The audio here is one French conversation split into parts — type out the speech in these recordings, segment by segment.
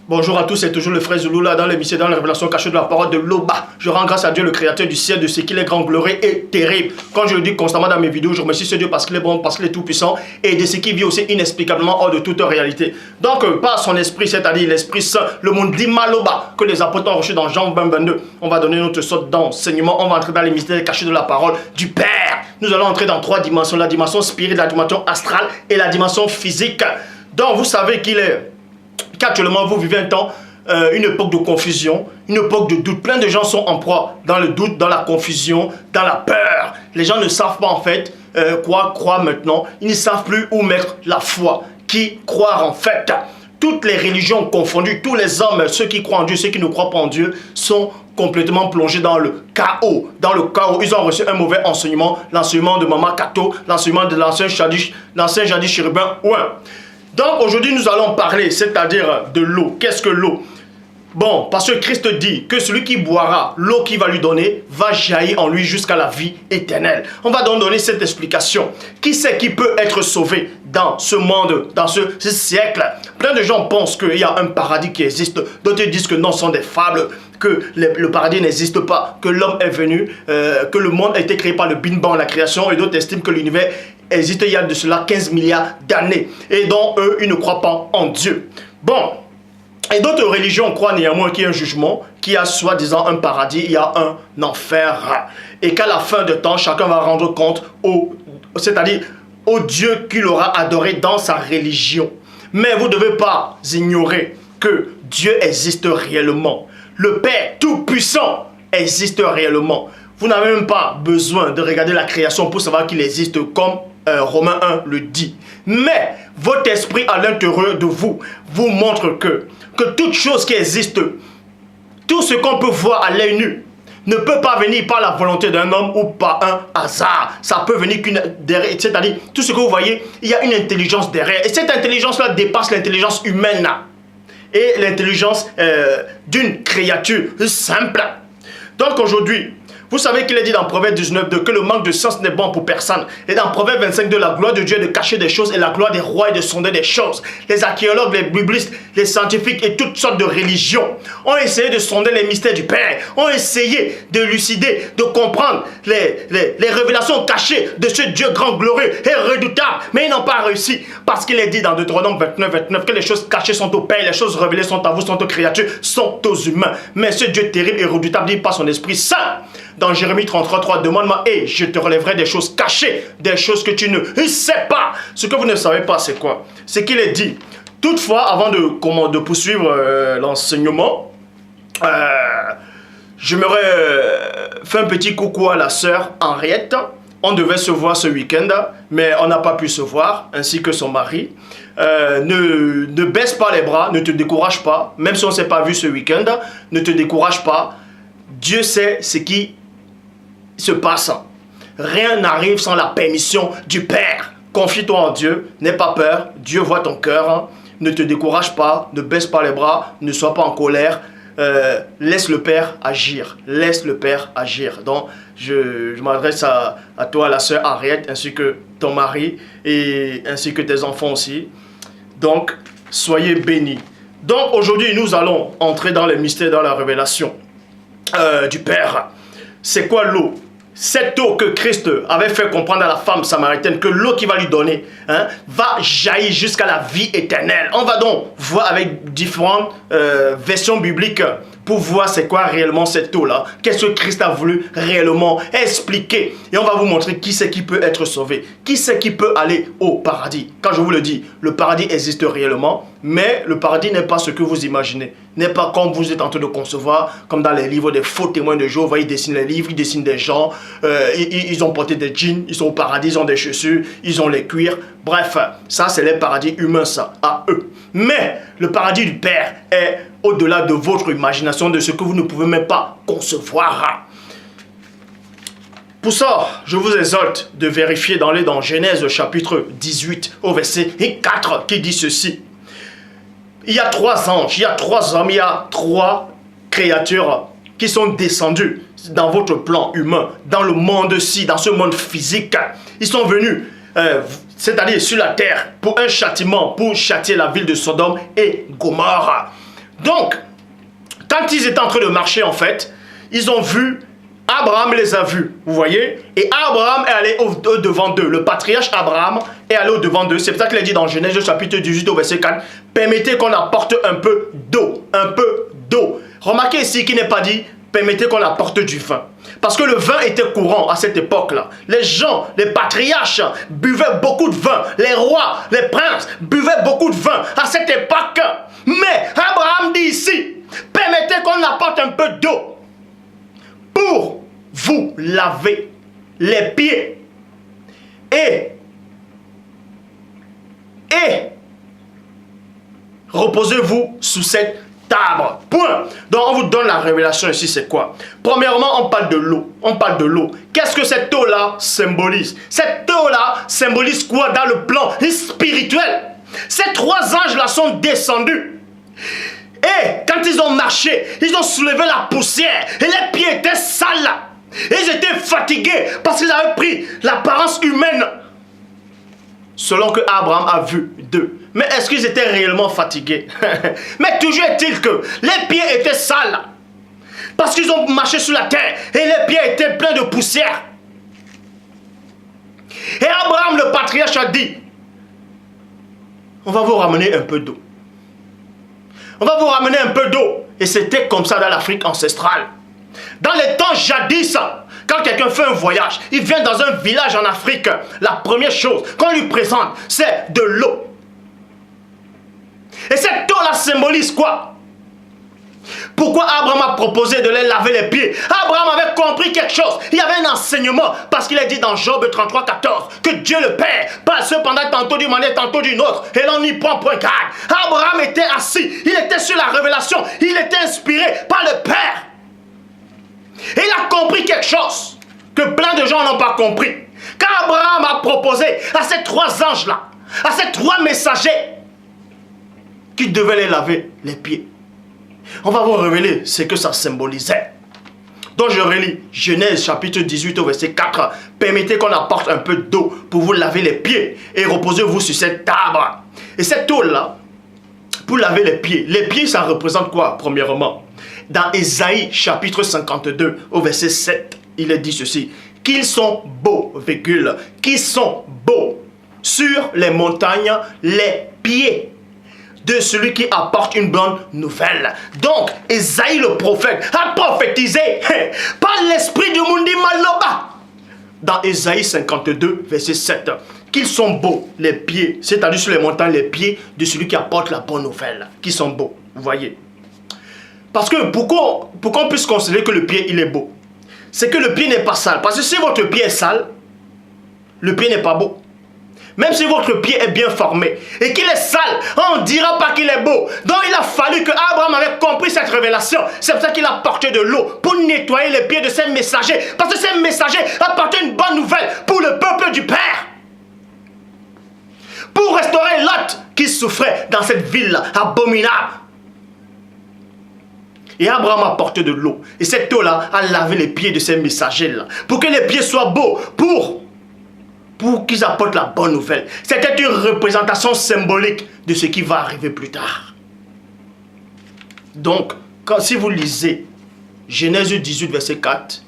Bonjour à tous, c'est toujours le frère Zoulou là dans l'émission, dans la révélation cachée de la parole de Loba. Je rends grâce à Dieu, le créateur du ciel, de ce qu'il est grand, glorieux et terrible. Quand je le dis constamment dans mes vidéos, je remercie ce Dieu parce qu'il est bon, parce qu'il est tout puissant et de ce qui vit aussi inexplicablement hors de toute réalité. Donc, par son esprit, c'est-à-dire l'Esprit Saint, le monde dit Maloba, que les apôtres ont reçu dans Jean 20-22, on va donner notre sorte d'enseignement, on va entrer dans les mystères cachés de la parole du Père. Nous allons entrer dans trois dimensions, la dimension spirituelle, la dimension astrale et la dimension physique. Donc, vous savez qu'actuellement, vous vivez un temps, une époque de confusion, une époque de doute. Plein de gens sont en proie dans le doute, dans la confusion, dans la peur. Les gens ne savent pas en fait quoi croire maintenant. Ils ne savent plus où mettre la foi, qui croire en fait. Toutes les religions confondues, tous les hommes, ceux qui croient en Dieu, ceux qui ne croient pas en Dieu, sont complètement plongés dans le chaos. Dans le chaos, ils ont reçu un mauvais enseignement, l'enseignement de Maman Kato, l'enseignement de l'ancien jadis chérubin Ouin. Donc aujourd'hui nous allons parler, c'est-à-dire de l'eau. Qu'est-ce que l'eau? Bon, parce que Christ dit que celui qui boira l'eau qu'il va lui donner va jaillir en lui jusqu'à la vie éternelle. On va donc donner cette explication. Qui c'est qui peut être sauvé dans ce monde, dans ce siècle? Plein de gens pensent qu'il y a un paradis qui existe. D'autres disent que non, ce sont des fables, que le paradis n'existe pas, que l'homme est venu, que le monde a été créé par le Big Bang, la création, et d'autres estiment que l'univers existe il y a de cela 15 milliards d'années. Et donc, eux, ils ne croient pas en Dieu. Bon. Et d'autres religions croient néanmoins qu'il y a un jugement, qu'il y a soi-disant un paradis, il y a un enfer. Et qu'à la fin de temps, chacun va rendre compte c'est-à-dire au Dieu qu'il aura adoré dans sa religion. Mais vous ne devez pas ignorer que Dieu existe réellement. Le Père Tout-Puissant existe réellement. Vous n'avez même pas besoin de regarder la création pour savoir qu'il existe comme Romains 1 le dit. Mais votre esprit à l'intérieur de vous montre que toute chose qui existe, tout ce qu'on peut voir à l'œil nu, ne peut pas venir par la volonté d'un homme ou par un hasard. Ça peut venir derrière, c'est-à-dire tout ce que vous voyez, il y a une intelligence derrière. Et cette intelligence-là dépasse l'intelligence humaine et l'intelligence d'une créature simple. Donc aujourd'hui, vous savez qu'il est dit dans Proverbe 19 que le manque de sens n'est bon pour personne. Et dans Proverbe 25 la gloire de Dieu est de cacher des choses et la gloire des rois est de sonder des choses. Les archéologues, les biblistes, les scientifiques et toutes sortes de religions ont essayé de sonder les mystères du Père, ont essayé de lucider, de comprendre les révélations cachées de ce Dieu grand, glorieux et redoutable. Mais ils n'ont pas réussi parce qu'il est dit dans Deutéronome 29 que les choses cachées sont au Père, les choses révélées sont à vous, sont aux créatures, sont aux humains. Mais ce Dieu terrible et redoutable dit par son Esprit Saint. Dans Jérémie 33, demande-moi et je te relèverai des choses cachées, des choses que tu ne sais pas. Ce que vous ne savez pas, c'est quoi? C'est qu'il est dit. Toutefois, avant de poursuivre l'enseignement, j'aimerais faire un petit coucou à la sœur Henriette. On devait se voir ce week-end, mais on n'a pas pu se voir, ainsi que son mari. Ne baisse pas les bras, ne te décourage pas. Même si on ne s'est pas vu ce week-end, ne te décourage pas. Dieu sait ce qui se passe. Rien n'arrive sans la permission du Père. Confie-toi en Dieu, n'aie pas peur, Dieu voit ton cœur. Ne te décourage pas, ne baisse pas les bras, ne sois pas en colère. Laisse le Père agir, laisse le Père agir. Donc, je m'adresse à toi, la sœur Henriette, ainsi que ton mari, et ainsi que tes enfants aussi. Donc, soyez bénis. Donc, aujourd'hui, nous allons entrer dans les mystères, dans la révélation du Père. C'est quoi l'eau? Cette eau que Christ avait fait comprendre à la femme samaritaine, que l'eau qu'il va lui donner va jaillir jusqu'à la vie éternelle. On va donc voir avec différentes versions bibliques pour voir c'est quoi réellement cette eau-là. Qu'est-ce que Christ a voulu réellement expliquer. Et on va vous montrer qui c'est qui peut être sauvé. Qui c'est qui peut aller au paradis. Quand je vous le dis, le paradis existe réellement, mais le paradis n'est pas ce que vous imaginez. N'est pas comme vous êtes en train de concevoir, comme dans les livres des faux témoins de Jéhovah. Ils dessinent les livres, ils dessinent des gens, ils ont porté des jeans, ils sont au paradis, ils ont des chaussures, ils ont les cuirs. Bref, ça c'est les paradis humains, ça, à eux. Mais le paradis du Père est au-delà de votre imagination, de ce que vous ne pouvez même pas concevoir. Pour ça, je vous exhorte de vérifier dans Genèse chapitre 18 au verset 4 qui dit ceci. Il y a 3 anges, il y a 3 hommes, il y a 3 créatures qui sont descendues dans votre plan humain, dans le monde-ci, dans ce monde physique. Ils sont venus, c'est-à-dire sur la terre, pour un châtiment, pour châtier la ville de Sodome et Gomorrhe. Donc, quand ils étaient en train de marcher, en fait, ils ont vu, Abraham les a vus, vous voyez? Et Abraham est allé au-devant d'eux. Le patriarche Abraham est allé au-devant d'eux. C'est pour ça qu'il a dit dans Genèse chapitre 18 au verset 4, permettez qu'on apporte un peu d'eau. Un peu d'eau. Remarquez ici qu'il n'est pas dit, permettez qu'on apporte du vin. Parce que le vin était courant à cette époque-là. Les gens, les patriarches buvaient beaucoup de vin. Les rois, les princes buvaient beaucoup de vin à cette époque. Mais Abraham dit ici, permettez qu'on apporte un peu d'eau pour vous laver les pieds et reposez-vous sous cette table. Point. Donc on vous donne la révélation ici, c'est quoi? Premièrement, on parle de l'eau. On parle de l'eau. Qu'est-ce que cette eau-là symbolise? Cette eau-là symbolise quoi dans le plan spirituel? Ces trois anges-là sont descendus. Et quand ils ont marché, ils ont soulevé la poussière. Et les pieds étaient sales. Et ils étaient fatigués parce qu'ils avaient pris l'apparence humaine. Selon que Abraham a vu d'eux. Mais est-ce qu'ils étaient réellement fatigués? Mais toujours est-il que les pieds étaient sales. Parce qu'ils ont marché sur la terre. Et les pieds étaient pleins de poussière. Et Abraham, le patriarche, a dit, on va vous ramener un peu d'eau. On va vous ramener un peu d'eau. Et c'était comme ça dans l'Afrique ancestrale. Dans les temps jadis, quand quelqu'un fait un voyage, il vient dans un village en Afrique, la première chose qu'on lui présente, c'est de l'eau. Et cette eau-là symbolise quoi? Pourquoi Abraham a proposé de les laver les pieds? Abraham avait compris quelque chose. Il y avait un enseignement. Parce qu'il est dit dans Job 33, 14 que Dieu le Père parle cependant tantôt d'une manière, tantôt d'une autre. Et l'on n'y prend point garde. Abraham était assis. Il était sur la révélation. Il était inspiré par le Père. Et il a compris quelque chose que plein de gens n'ont pas compris. Quand Abraham a proposé à ces trois anges-là, à ces trois messagers, qu'ils devaient les laver les pieds. On va vous révéler ce que ça symbolisait. Donc je relis Genèse chapitre 18 au verset 4. Permettez qu'on apporte un peu d'eau pour vous laver les pieds et reposez-vous sur cette table. Et cette eau-là, pour laver les pieds ça représente quoi premièrement? Dans Ésaïe chapitre 52 au verset 7, il est dit ceci. Qu'ils sont beaux, virgule, qu'ils sont beaux sur les montagnes, les pieds de celui qui apporte une bonne nouvelle. Donc, Ésaïe le prophète a prophétisé par l'esprit du Mundi Maloba. Dans Ésaïe 52, verset 7, qu'ils sont beaux, les pieds, c'est-à-dire sur les montagnes, les pieds de celui qui apporte la bonne nouvelle. Qui sont beaux, vous voyez. Parce que pourquoi on puisse considérer que le pied, il est beau? C'est que le pied n'est pas sale. Parce que si votre pied est sale, le pied n'est pas beau. Même si votre pied est bien formé et qu'il est sale, on ne dira pas qu'il est beau. Donc il a fallu que Abraham avait compris cette révélation. C'est pour ça qu'il a porté de l'eau pour nettoyer les pieds de ces messagers. Parce que ces messagers apportaient une bonne nouvelle pour le peuple du Père. Pour restaurer Lot qui souffrait dans cette ville abominable. Et Abraham a porté de l'eau. Et cette eau-là a lavé les pieds de ces messagers-là. Pour que les pieds soient beaux. Pour qu'ils apportent la bonne nouvelle. C'était une représentation symbolique de ce qui va arriver plus tard. Donc, si vous lisez Genèse 18, verset 4,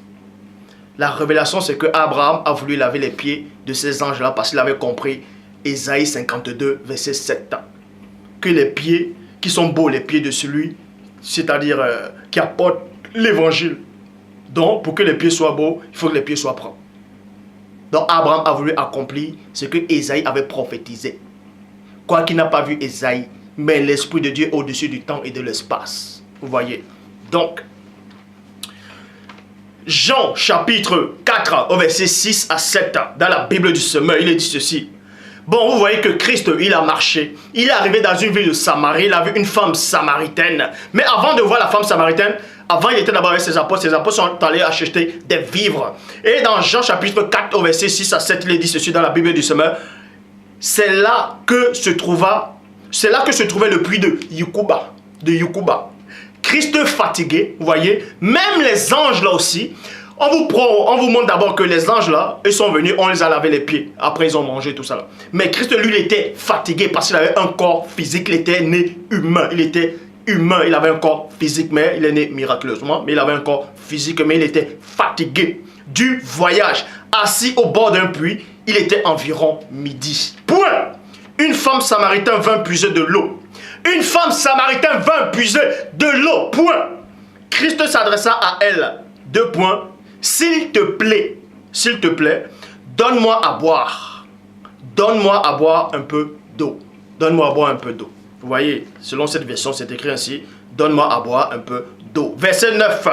la révélation c'est que Abraham a voulu laver les pieds de ces anges-là parce qu'il avait compris Ésaïe 52, verset 7. Que les pieds qui sont beaux, les pieds de celui, c'est-à-dire qui apporte l'évangile. Donc, pour que les pieds soient beaux, il faut que les pieds soient propres. Donc Abraham a voulu accomplir ce que Ésaïe avait prophétisé. Quoi qu'il n'a pas vu Ésaïe, mais l'Esprit de Dieu au-dessus du temps et de l'espace. Vous voyez. Donc, Jean chapitre 4 au verset 6 à 7, dans la Bible du Semeur, il est dit ceci. Bon, vous voyez que Christ, il a marché. Il est arrivé dans une ville de Samarie, il a vu une femme samaritaine. Mais avant de voir la femme samaritaine, avant il était d'abord avec ses apôtres sont allés acheter des vivres. Et dans Jean chapitre 4 au verset 6 à 7, il est dit ceci dans la Bible du Semeur. C'est là que se trouvait le puits de Yukuba. Christ fatigué, vous voyez, même les anges là aussi, on vous montre d'abord que les anges là, ils sont venus, on les a lavé les pieds. Après ils ont mangé tout ça là. Mais Christ lui, il était fatigué parce qu'il avait un corps physique, il était né humain, il était humain, il avait un corps physique, mais il est né miraculeusement, mais il avait un corps physique, mais il était fatigué du voyage. Assis au bord d'un puits, il était environ midi. Point. Une femme samaritaine vint puiser de l'eau. Une femme samaritaine vint puiser de l'eau. Point. Christ s'adressa à elle. 2 points. S'il te plaît, donne-moi à boire. Donne-moi à boire un peu d'eau. Donne-moi à boire un peu d'eau. Vous voyez, selon cette version, c'est écrit ainsi. Donne-moi à boire un peu d'eau. Verset 9.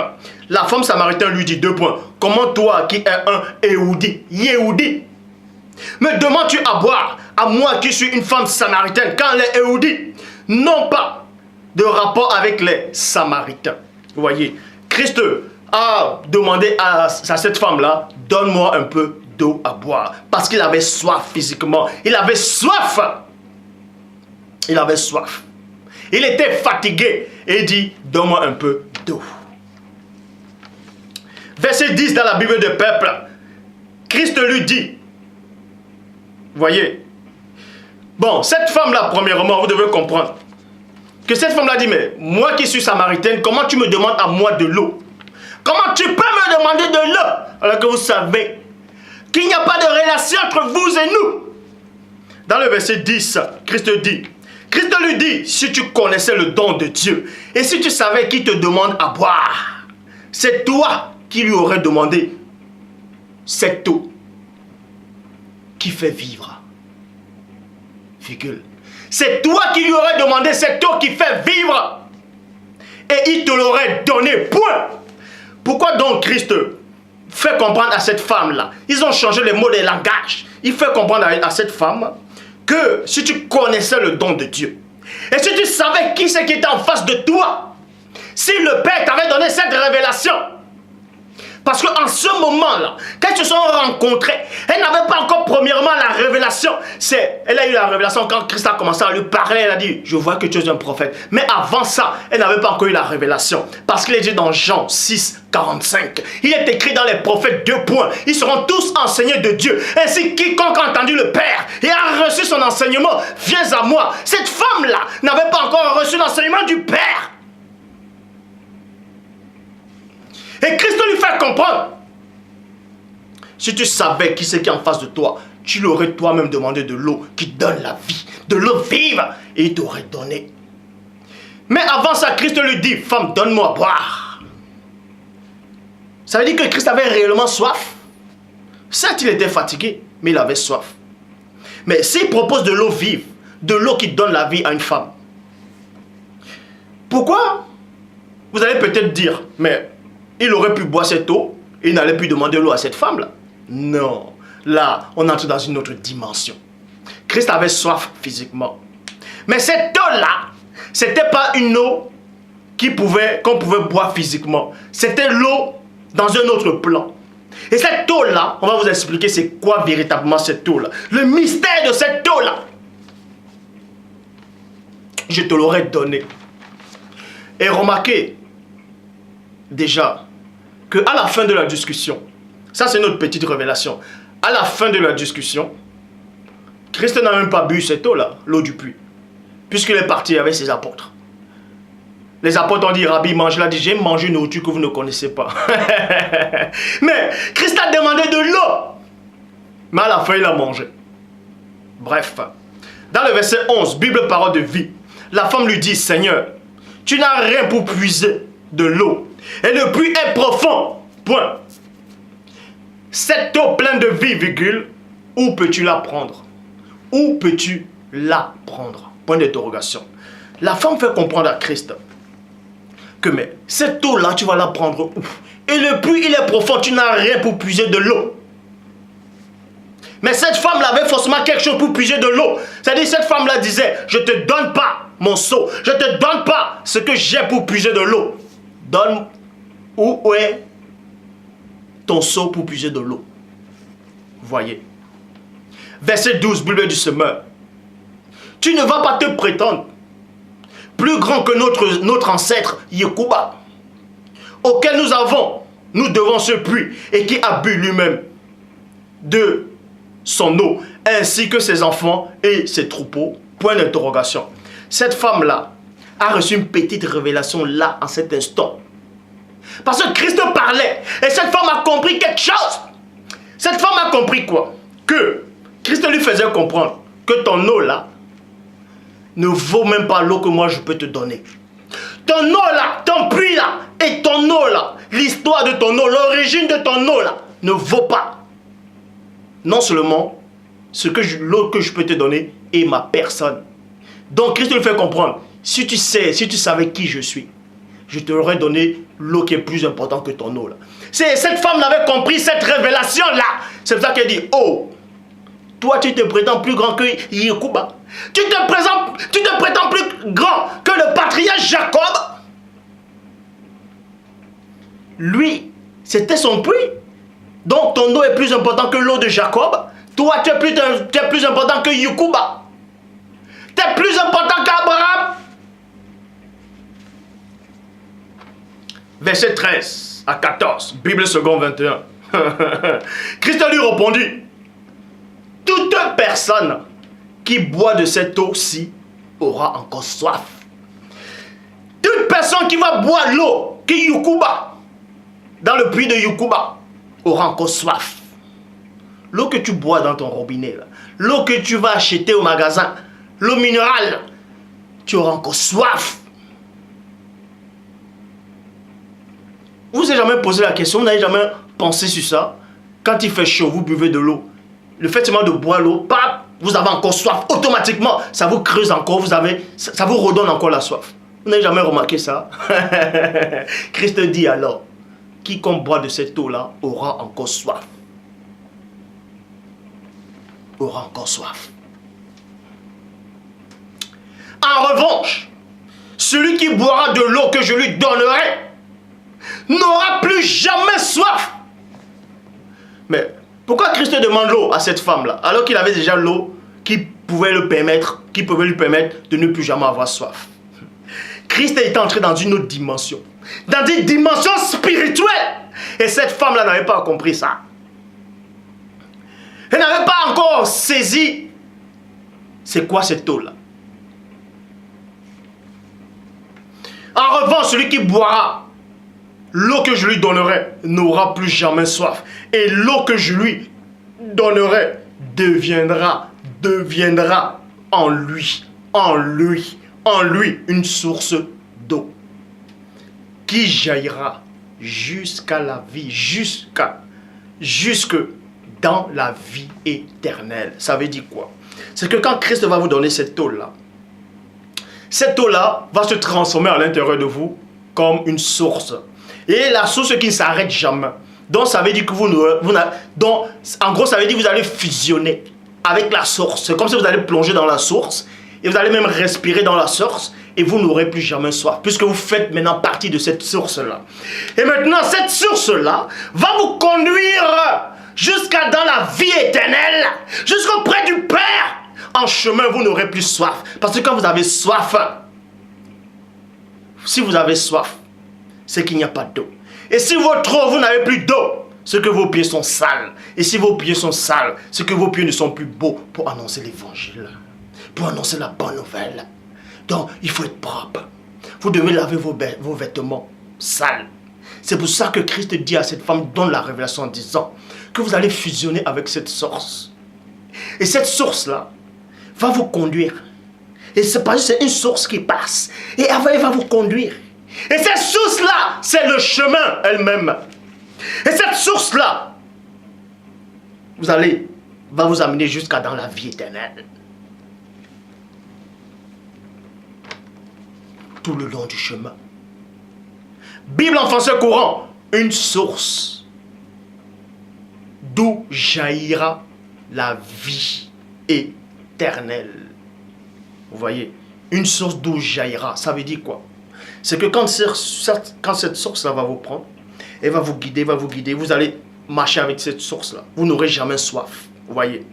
La femme samaritaine lui dit 2 points. Comment toi qui es un Yéhoudi, me demandes-tu à boire, à moi qui suis une femme samaritaine, quand les Yéhoudis n'ont pas de rapport avec les Samaritains. Vous voyez, Christ a demandé à cette femme-là, donne-moi un peu d'eau à boire. Parce qu'il avait soif physiquement. Il avait soif. Il avait soif. Il était fatigué. Et il dit, donne-moi un peu d'eau. Verset 10 dans la Bible de peuple. Christ lui dit, voyez, bon, cette femme-là, premièrement, vous devez comprendre que cette femme-là dit, mais moi qui suis samaritaine, comment tu me demandes à moi de l'eau? Comment tu peux me demander de l'eau alors que vous savez qu'il n'y a pas de relation entre vous et nous? Dans le verset 10, Christ lui dit, si tu connaissais le don de Dieu et si tu savais qui te demande à boire, c'est toi qui lui aurais demandé cette eau qui fait vivre. Virgule. C'est toi qui lui aurais demandé cette eau qui fait vivre. Et il te l'aurait donné. Point. Pourquoi donc Christ fait comprendre à cette femme-là? Ils ont changé les mots de langage. Il fait comprendre à cette femme que si tu connaissais le don de Dieu, et si tu savais qui c'est qui était en face de toi, si le Père t'avait donné cette révélation, parce qu'en ce moment-là, quand ils se sont rencontrés, elle n'avait pas encore premièrement la révélation. Elle a eu la révélation quand Christ a commencé à lui parler. Elle a dit, je vois que tu es un prophète. Mais avant ça, elle n'avait pas encore eu la révélation. Parce qu'il est dit dans Jean 6, 45. Il est écrit dans les prophètes 2 points. Ils seront tous enseignés de Dieu. Ainsi, quiconque a entendu le Père et a reçu son enseignement, viens à moi. Cette femme-là n'avait pas encore reçu l'enseignement du Père. Et Christ lui fait comprendre. Si tu savais qui c'est qui est en face de toi, tu l'aurais toi-même demandé de l'eau qui donne la vie, de l'eau vive, et il t'aurait donné. Mais avant ça, Christ lui dit, femme, donne-moi à boire. Ça veut dire que Christ avait réellement soif. Certes, il était fatigué, mais il avait soif. Mais s'il propose de l'eau vive, de l'eau qui donne la vie à une femme, pourquoi? Vous allez peut-être dire, mais il aurait pu boire cette eau et il n'allait plus demander l'eau à cette femme-là. Non. Là, on entre dans une autre dimension. Christ avait soif physiquement. Mais cette eau-là, ce n'était pas une eau qu'on pouvait boire physiquement. C'était l'eau dans un autre plan. Et cette eau-là, on va vous expliquer c'est quoi véritablement cette eau-là. Le mystère de cette eau-là. Je te l'aurais donné. Et remarquez, déjà, qu'à la fin de la discussion, ça c'est notre petite révélation, à la fin de la discussion, Christ n'a même pas bu cette eau-là, l'eau du puits, puisqu'il est parti avec ses apôtres. Les apôtres ont dit, Rabbi, mange. Il a dit, j'ai mangé une nourriture que vous ne connaissez pas. Mais Christ a demandé de l'eau. Mais à la fin, il a mangé. Bref, dans le verset 11, Bible parole de vie, la femme lui dit, Seigneur, tu n'as rien pour puiser de l'eau. Et le puits est profond. Point. Cette eau pleine de vie, virgule, où peux-tu la prendre? Où peux-tu la prendre? Point d'interrogation. La femme fait comprendre à Christ que mais cette eau-là, tu vas la prendre où? Et le puits, il est profond, tu n'as rien pour puiser de l'eau. Mais cette femme-là avait forcément quelque chose pour puiser de l'eau. C'est-à-dire, cette femme-là disait, je ne te donne pas mon seau, je ne te donne pas ce que j'ai pour puiser de l'eau. Donne où est ton seau pour puiser de l'eau. Voyez. Verset 12, Bible du semeur. Tu ne vas pas te prétendre plus grand que notre ancêtre Yekuba, auquel nous devons ce puits, et qui a bu lui-même de son eau, ainsi que ses enfants et ses troupeaux. Point d'interrogation. Cette femme-là a reçu une petite révélation là, en cet instant. Parce que Christ parlait. Et cette femme a compris quelque chose. Cette femme a compris quoi? Que Christ lui faisait comprendre que ton eau là ne vaut même pas l'eau que moi je peux te donner. Ton eau là, ton puits là, et ton eau là, l'histoire de ton eau, l'origine de ton eau là, ne vaut pas. Non seulement l'eau que je peux te donner est ma personne. Donc Christ lui fait comprendre, si tu savais qui je suis, je t'aurais donné l'eau qui est plus importante que ton eau là. Cette femme avait compris cette révélation là. C'est pour ça qu'elle dit, oh, toi tu te prétends plus grand que Yekuba. Tu te prétends plus grand que le patriarche Jacob. Lui, c'était son puits. Donc ton eau est plus important que l'eau de Jacob. Toi, tu es plus important que Yekuba. Tu es plus important qu'Abraham. Verset 13 à 14, Bible seconde 21. Christ lui répondit, toute personne qui boit de cette eau-ci aura encore soif. Toute personne qui va boire l'eau qui Yekuba, dans le puits de Yekuba, aura encore soif. L'eau que tu bois dans ton robinet, l'eau que tu vas acheter au magasin, l'eau minérale, tu auras encore soif. Vous n'avez jamais posé la question, vous n'avez jamais pensé sur ça? Quand il fait chaud, vous buvez de l'eau. Le fait seulement de boire l'eau, vous avez encore soif. Automatiquement, ça vous creuse encore, ça vous redonne encore la soif. Vous n'avez jamais remarqué ça? Christ dit alors, quiconque boit de cette eau-là aura encore soif. Aura encore soif. En revanche, celui qui boira de l'eau que je lui donnerai n'aura plus jamais soif. Mais pourquoi Christ demande l'eau à cette femme-là, alors qu'il avait déjà l'eau qui pouvait lui permettre de ne plus jamais avoir soif? Christ est entré dans une autre dimension, dans une dimension spirituelle. Et cette femme-là n'avait pas compris ça. Elle n'avait pas encore saisi c'est quoi cette eau-là. En revanche, celui qui boira l'eau que je lui donnerai n'aura plus jamais soif. Et l'eau que je lui donnerai deviendra en lui une source d'eau qui jaillira jusqu'à la vie, jusque dans la vie éternelle. Ça veut dire quoi? C'est que quand Christ va vous donner cette eau-là va se transformer à l'intérieur de vous comme une source. Et la source qui ne s'arrête jamais. Donc ça veut dire que en gros ça veut dire que vous allez fusionner avec la source. C'est comme si vous allez plonger dans la source et vous allez même respirer dans la source et vous n'aurez plus jamais soif puisque vous faites maintenant partie de cette source-là. Et maintenant cette source-là va vous conduire jusqu'à dans la vie éternelle, jusqu'auprès du Père. En chemin, vous n'aurez plus soif. Parce que quand vous avez soif, si vous avez soif, c'est qu'il n'y a pas d'eau. Et si vous n'avez plus d'eau, c'est que vos pieds sont sales. Et si vos pieds sont sales, c'est que vos pieds ne sont plus beaux pour annoncer l'évangile, pour annoncer la bonne nouvelle. Donc, il faut être propre. Vous devez laver vos vêtements sales. C'est pour ça que Christ dit à cette femme, donne la révélation en disant que vous allez fusionner avec cette source. Et cette source-là va vous conduire. Et c'est parce que c'est une source qui passe. Et elle va vous conduire. Et cette source-là, c'est le chemin elle-même. Et cette source-là, va vous amener jusqu'à dans la vie éternelle. Tout le long du chemin. Bible en français courant, une source d'où jaillira la vie éternelle. Vous voyez, une source d'où jaillira, ça veut dire quoi? C'est que quand cette source-là va vous prendre, elle va vous guider, vous allez marcher avec cette source-là. Vous n'aurez jamais soif, vous voyez.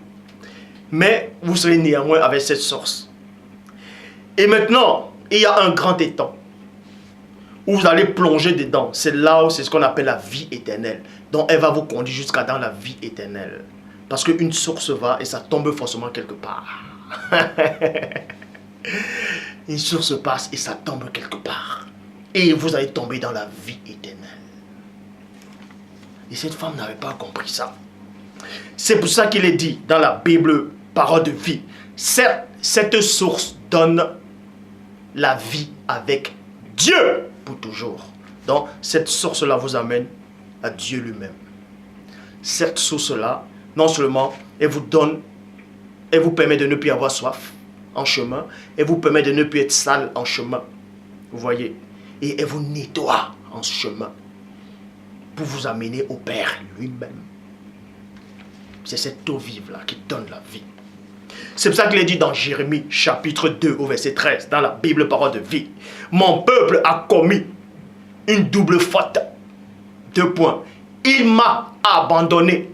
Mais vous serez néanmoins avec cette source. Et maintenant, il y a un grand étang où vous allez plonger dedans. C'est là où c'est ce qu'on appelle la vie éternelle. Donc elle va vous conduire jusqu'à dans la vie éternelle. Parce qu'une source va et ça tombe forcément quelque part. une source passe et ça tombe quelque part. Et vous allez tomber dans la vie éternelle. Et cette femme n'avait pas compris ça. C'est pour ça qu'il est dit dans la Bible, parole de vie. Certes, cette source donne la vie avec Dieu pour toujours. Donc, cette source-là vous amène à Dieu lui-même. Cette source-là, non seulement, elle vous donne, elle vous permet de ne plus avoir soif en chemin, elle vous permet de ne plus être sale en chemin. Vous voyez? Et elle vous nettoie en chemin pour vous amener au Père lui-même. C'est cette eau vive-là qui donne la vie. C'est pour ça qu'il est dit dans Jérémie chapitre 2 au verset 13, dans la Bible parole de vie. Mon peuple a commis une double faute. 2 points. Il m'a abandonné.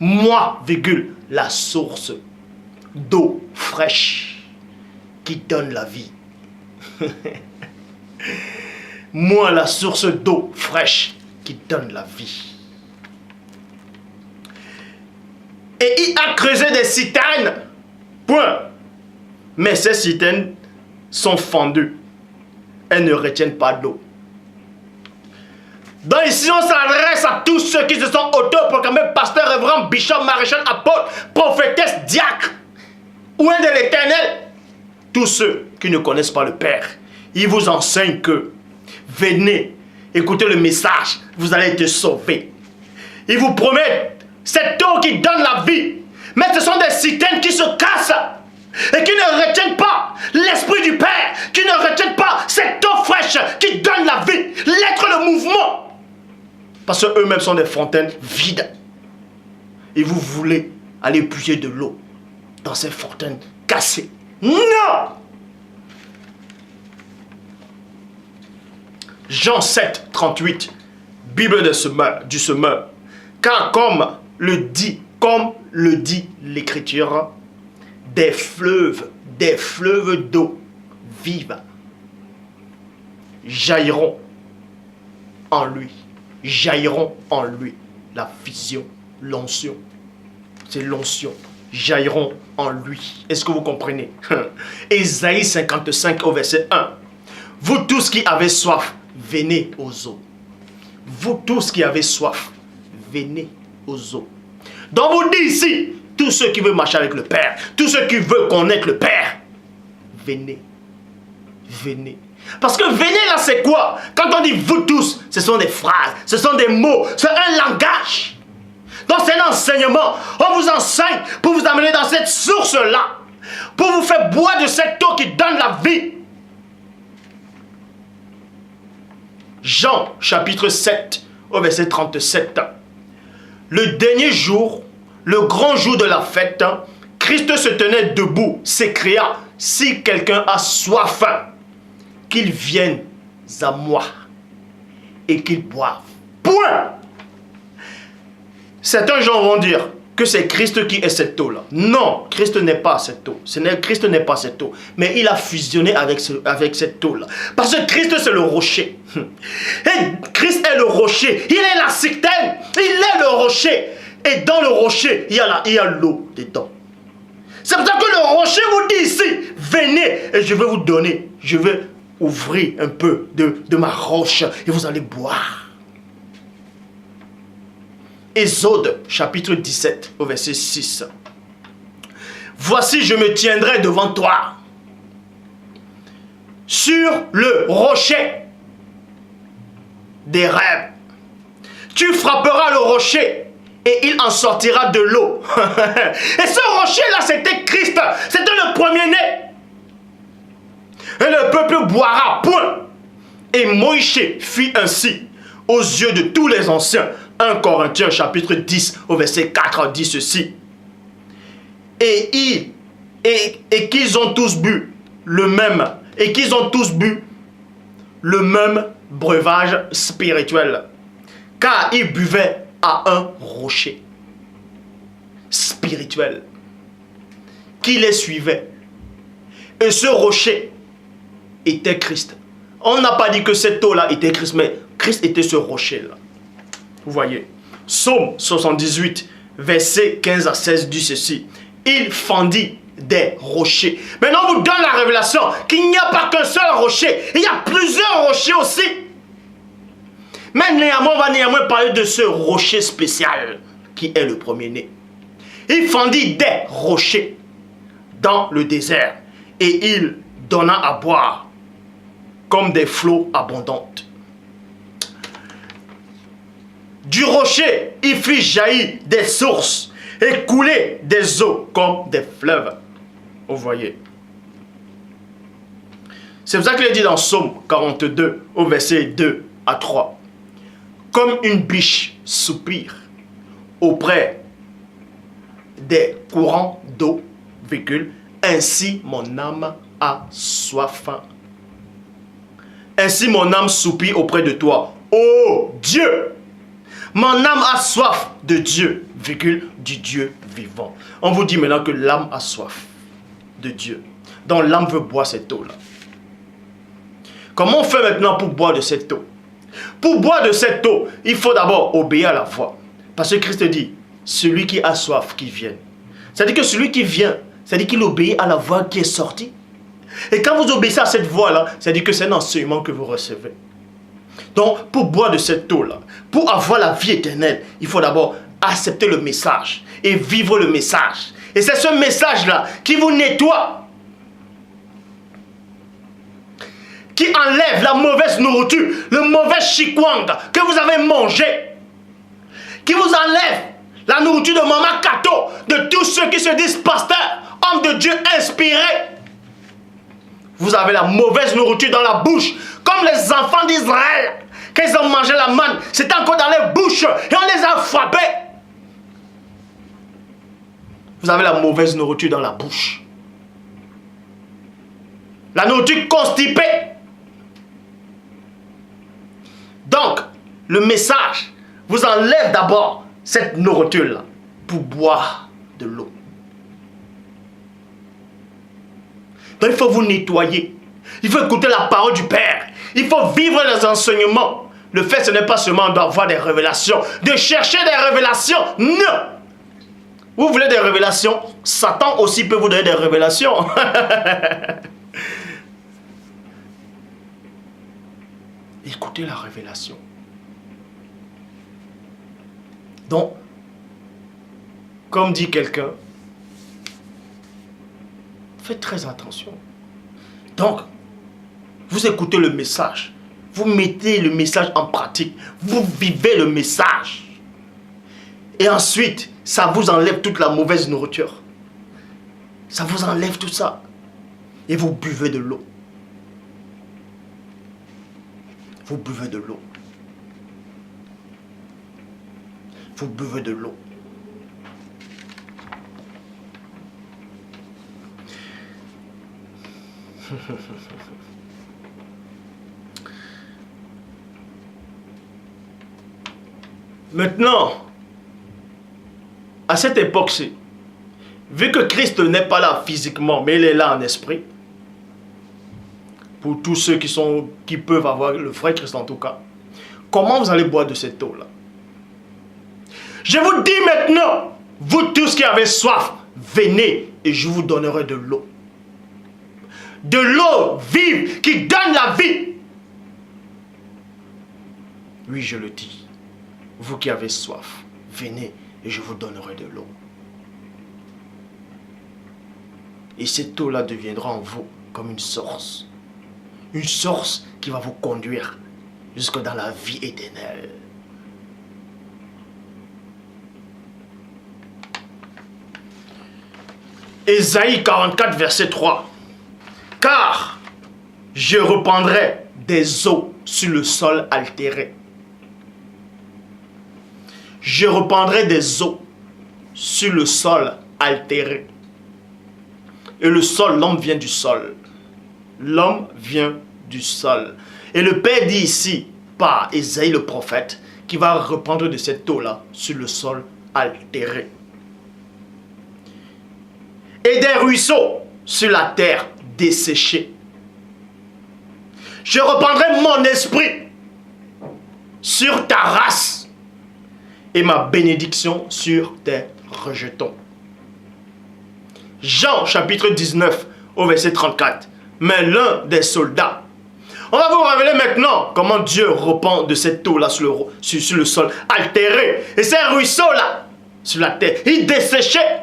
Moi, virgule, la source d'eau fraîche qui donne la vie. Moi, la source d'eau fraîche qui donne la vie. Et il a creusé des citernes. Point. Mais ces citernes sont fendues. Elles ne retiennent pas d'eau. Donc ici, on s'adresse à tous ceux qui se sont autoproclamés pasteurs, révérends, bishops, maréchal, apôtres, prophétesses, diacres, ou un de l'Éternel. Tous ceux qui ne connaissent pas le Père, ils vous enseignent que venez, écoutez le message, vous allez être sauvés. Ils vous promettent cette eau qui donne la vie. Mais ce sont des citernes qui se cassent et qui ne retiennent pas l'Esprit du Père, qui ne retiennent pas cette eau fraîche qui donne la vie, l'être, le mouvement. Parce qu'eux-mêmes sont des fontaines vides. Et vous voulez aller puiser de l'eau dans ces fontaines cassées. Non! Jean 7, 38, Bible du semeur. Car comme le dit l'Écriture, des fleuves d'eau vive jailliront en lui. Jailliront en lui. La vision, l'onction. C'est l'onction. Jailliront en lui. Est-ce que vous comprenez? Ésaïe 55 au verset 1. Vous tous qui avez soif, venez aux eaux. Vous tous qui avez soif, venez aux eaux. Donc vous dites ici, tous ceux qui veulent marcher avec le Père, tous ceux qui veulent connaître le Père, venez. Venez. Parce que venez là, c'est quoi? Quand on dit vous tous, ce sont des phrases, ce sont des mots, c'est un langage. Donc c'est un enseignement. On vous enseigne pour vous amener dans cette source-là, pour vous faire boire de cette eau qui donne la vie. Jean chapitre 7 au verset 37. Le dernier jour, le grand jour de la fête, Christ se tenait debout, s'écria, si quelqu'un a soif, qu'il vienne à moi et qu'il boive. Point. Certains gens vont dire que c'est Christ qui est cette eau-là. Non, Christ n'est pas cette eau. Christ n'est pas cette eau. Mais il a fusionné avec cette eau-là. Parce que Christ, c'est le rocher. Et Christ est le rocher. Il est la citerne. Il est le rocher. Et dans le rocher, il y a l'eau dedans. C'est pour ça que le rocher vous dit ici, venez et je vais vous donner. Je vais ouvrir un peu de ma roche et vous allez boire. Exode chapitre 17 au verset 6. Voici, je me tiendrai devant toi sur le rocher des rêves. Tu frapperas le rocher et il en sortira de l'eau. Et ce rocher-là, c'était Christ. C'était le premier-né. Et le peuple boira, point. Et Moïse fit ainsi aux yeux de tous les anciens. 1 Corinthiens chapitre 10 au verset 4 dit ceci. Et qu'ils ont tous bu le même. Et qu'ils ont tous bu le même breuvage spirituel. Car ils buvaient à un rocher spirituel qui les suivait. Et ce rocher était Christ. On n'a pas dit que cette eau-là était Christ, mais Christ était ce rocher-là. Vous voyez. Psaume 78, verset 15 à 16 dit ceci. Il fendit des rochers. Maintenant, on vous donne la révélation qu'il n'y a pas qu'un seul rocher. Il y a plusieurs rochers aussi. Mais néanmoins, on va néanmoins parler de ce rocher spécial qui est le premier-né. Il fendit des rochers dans le désert et il donna à boire comme des flots abondants. Du rocher, il fit jaillir des sources et couler des eaux comme des fleuves. Vous voyez. C'est pour ça qu'il est dit dans Psaume 42, au verset 2 à 3. Comme une biche soupire auprès des courants d'eau, ainsi mon âme a soif. Ainsi mon âme soupire auprès de toi, ô Dieu. Mon âme a soif de Dieu, du Dieu vivant. On vous dit maintenant que l'âme a soif de Dieu. Donc l'âme veut boire cette eau-là. Comment on fait maintenant pour boire de cette eau? Pour boire de cette eau, il faut d'abord obéir à la voix. Parce que Christ dit, celui qui a soif, qui vienne. C'est-à-dire que celui qui vient, c'est-à-dire qu'il obéit à la voix qui est sortie. Et quand vous obéissez à cette voix-là, c'est-à-dire que c'est un enseignement que vous recevez. Donc, pour boire de cette eau-là, pour avoir la vie éternelle, il faut d'abord accepter le message et vivre le message. Et c'est ce message-là qui vous nettoie, qui enlève la mauvaise nourriture, le mauvais chikwang que vous avez mangé, qui vous enlève la nourriture de Maman Kato, de tous ceux qui se disent pasteurs, hommes de Dieu inspirés. Vous avez la mauvaise nourriture dans la bouche, comme les enfants d'Israël. Quand ils ont mangé la manne, c'était encore dans les bouches et on les a frappés. Vous avez la mauvaise nourriture dans la bouche. La nourriture constipée. Donc, le message vous enlève d'abord cette nourriture-là pour boire de l'eau. Donc, il faut vous nettoyer. Il faut écouter la parole du Père. Il faut vivre les enseignements. Le fait, ce n'est pas seulement d'avoir des révélations, de chercher des révélations. Non! Vous voulez des révélations? Satan aussi peut vous donner des révélations. Écoutez la révélation. Donc, comme dit quelqu'un, faites très attention. Donc, vous écoutez le message. Vous mettez le message en pratique. Vous vivez le message. Et ensuite, ça vous enlève toute la mauvaise nourriture. Ça vous enlève tout ça. Et vous buvez de l'eau. Vous buvez de l'eau. Vous buvez de l'eau. Maintenant, à cette époque-ci, vu que Christ n'est pas là physiquement, mais il est là en esprit, pour tous ceux qui peuvent avoir le vrai Christ en tout cas, comment vous allez boire de cette eau-là? Je vous dis maintenant, vous tous qui avez soif, venez et je vous donnerai de l'eau. De l'eau vive qui donne la vie. Oui, je le dis. Vous qui avez soif, venez et je vous donnerai de l'eau. Et cette eau-là deviendra en vous comme une source. Une source qui va vous conduire jusque dans la vie éternelle. Ésaïe 44, verset 3. Car je répandrai des eaux sur le sol altéré. Je répandrai des eaux sur le sol altéré. Et le sol, l'homme vient du sol. L'homme vient du sol. Et le Père dit ici, par Ésaïe le prophète, qu'il va répandre de cette eau-là sur le sol altéré. Et des ruisseaux sur la terre desséchée. Je répandrai mon esprit sur ta race et ma bénédiction sur tes rejetons. Jean chapitre 19 au verset 34. Mais l'un des soldats. On va vous révéler maintenant comment Dieu repent de cette eau-là sur le sol altéré. Et ces ruisseaux-là sur la terre, il desséchait.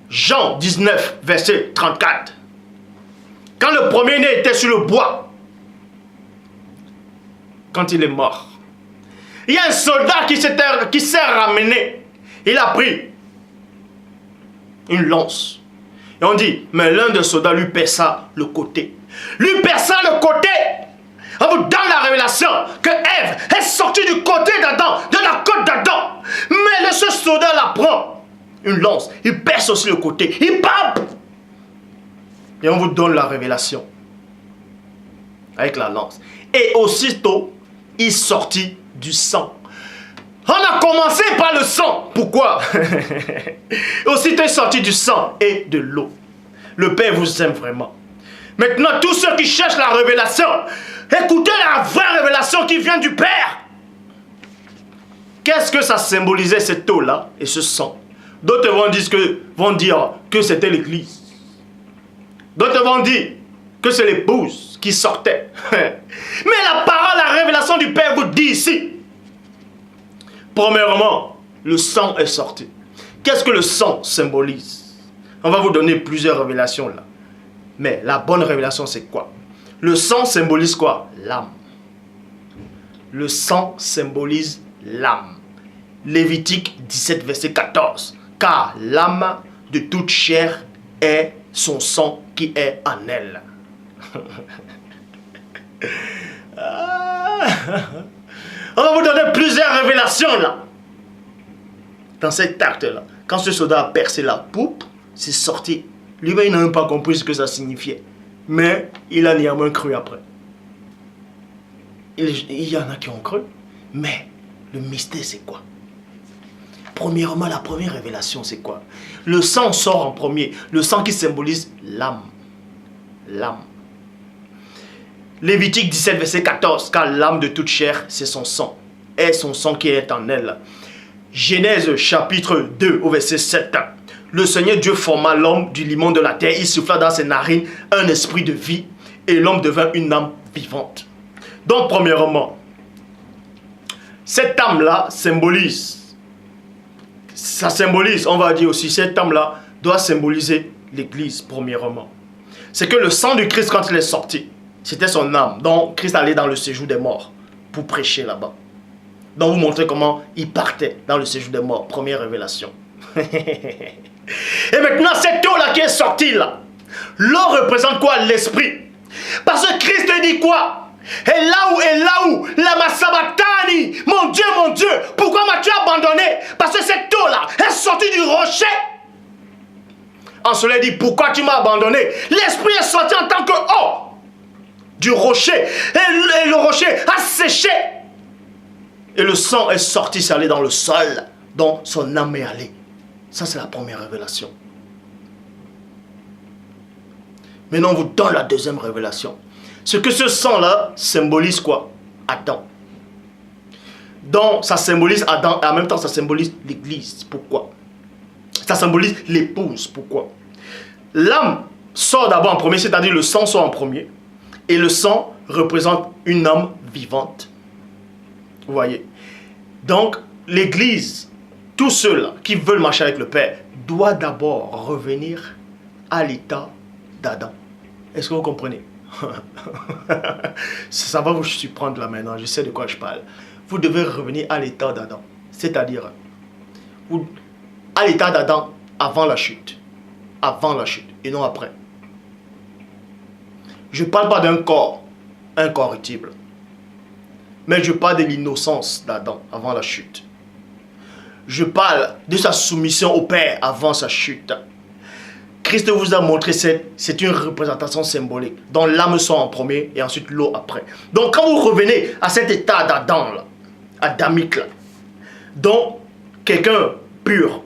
Jean 19 verset 34. Quand le premier-né était sur le bois, quand il est mort, il y a un soldat qui s'est ramené. Il a pris une lance. Et on dit, mais l'un des soldats lui perça le côté. Lui perça le côté. On vous donne la révélation que Ève est sortie du côté d'Adam, de la côte d'Adam. Mais ce soldat la prend. Une lance. Il perce aussi le côté. Il pape. Et on vous donne la révélation. Avec la lance. Et aussitôt, il sortit du sang. On a commencé par le sang. Pourquoi? Aussitôt il sortit du sang et de l'eau. Le Père vous aime vraiment. Maintenant, tous ceux qui cherchent la révélation, écoutez la vraie révélation qui vient du Père. Qu'est-ce que ça symbolisait cette eau-là et ce sang? D'autres vont dire que c'était l'église. D'autres vont dire que c'est l'épouse qui sortait. Mais la parole, la révélation du Père vous dit ici. Premièrement, le sang est sorti. Qu'est-ce que le sang symbolise? On va vous donner plusieurs révélations là. Mais la bonne révélation, c'est quoi? Le sang symbolise quoi? L'âme. Le sang symbolise l'âme. Lévitique 17, verset 14. Car l'âme de toute chair est son sang qui est en elle. On va vous donner plusieurs révélations là. Dans cet acte-là. Quand ce soldat a percé la poupe, c'est sorti. Lui-même, il n'a même pas compris ce que ça signifiait. Mais il a néanmoins cru après. Il y en a qui ont cru. Mais le mystère, c'est quoi? Premièrement, la première révélation, c'est quoi? Le sang sort en premier. Le sang qui symbolise l'âme. L'âme. Lévitique 17, verset 14. Car l'âme de toute chair, c'est son sang. Et son sang qui est en elle. Genèse chapitre 2, au verset 7. Le Seigneur Dieu forma l'homme du limon de la terre. Il souffla dans ses narines un esprit de vie. Et l'homme devint une âme vivante. Donc, premièrement, cette âme-là symbolise. Ça symbolise, on va dire aussi, cette âme-là doit symboliser l'Église, premièrement. C'est que le sang du Christ, quand il est sorti, c'était son âme. Donc, Christ allait dans le séjour des morts pour prêcher là-bas. Donc, vous montrez comment il partait dans le séjour des morts. Première révélation. Et maintenant, cette eau-là qui est sortie là, l'eau représente quoi? L'esprit. Parce que Christ dit quoi? Et là où, la Sabatani, mon Dieu, pourquoi m'as-tu abandonné? Parce que cette eau-là est sortie du rocher. En cela dit, pourquoi tu m'as abandonné? L'esprit est sorti en tant que eau du rocher. Et le rocher a séché. Et le sang est sorti, c'est allé dans le sol, dont son âme est allée. Ça, c'est la première révélation. Maintenant, on vous donne la deuxième révélation. Ce que ce sang-là symbolise quoi? Adam. Donc, ça symbolise Adam, et en même temps, ça symbolise l'Église. Pourquoi? Ça symbolise l'épouse. Pourquoi? L'âme sort d'abord en premier, c'est-à-dire le sang sort en premier. Et le sang représente une âme vivante. Vous voyez? Donc, l'Église, tous ceux-là qui veulent marcher avec le Père, doivent d'abord revenir à l'état d'Adam. Est-ce que vous comprenez? Ça va vous surprendre là maintenant, je sais de quoi je parle. Vous devez revenir à l'état d'Adam. C'est-à-dire, à l'état d'Adam avant la chute. Avant la chute et non après. Je ne parle pas d'un corps incorruptible. Mais je parle de l'innocence d'Adam avant la chute. Je parle de sa soumission au Père avant sa chute. Christ vous a montré, c'est une représentation symbolique. dont l'âme sort en premier et ensuite l'eau après. Donc quand vous revenez à cet état d'Adam, adamique, là, dont quelqu'un pur,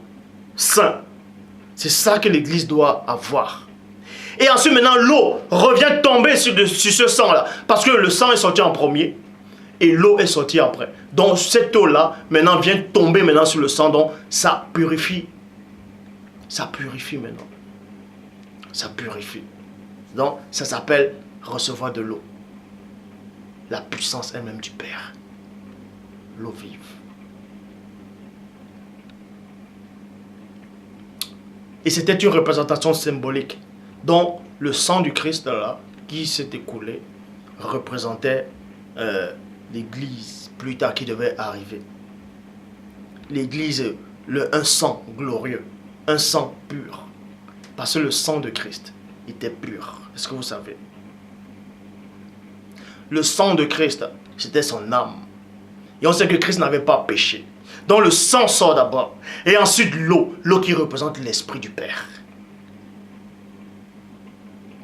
saint, c'est ça que l'Église doit avoir. Et ensuite maintenant l'eau revient tomber sur ce sang-là. Parce que le sang est sorti en premier. Et l'eau est sortie après. Donc cette eau-là, maintenant, vient tomber maintenant sur le sang. Donc ça purifie. Ça purifie maintenant. Ça purifie. Donc, ça s'appelle recevoir de l'eau. La puissance elle-même du Père. L'eau vive. Et c'était une représentation symbolique. Donc, le sang du Christ là, qui s'est écoulé, représentait l'Église plus tard qui devait arriver. L'Église, un sang glorieux, un sang pur. Parce que le sang de Christ était pur. Est-ce que vous savez? Le sang de Christ, c'était son âme. Et on sait que Christ n'avait pas péché. Donc le sang sort d'abord. Et ensuite l'eau. L'eau qui représente l'Esprit du Père.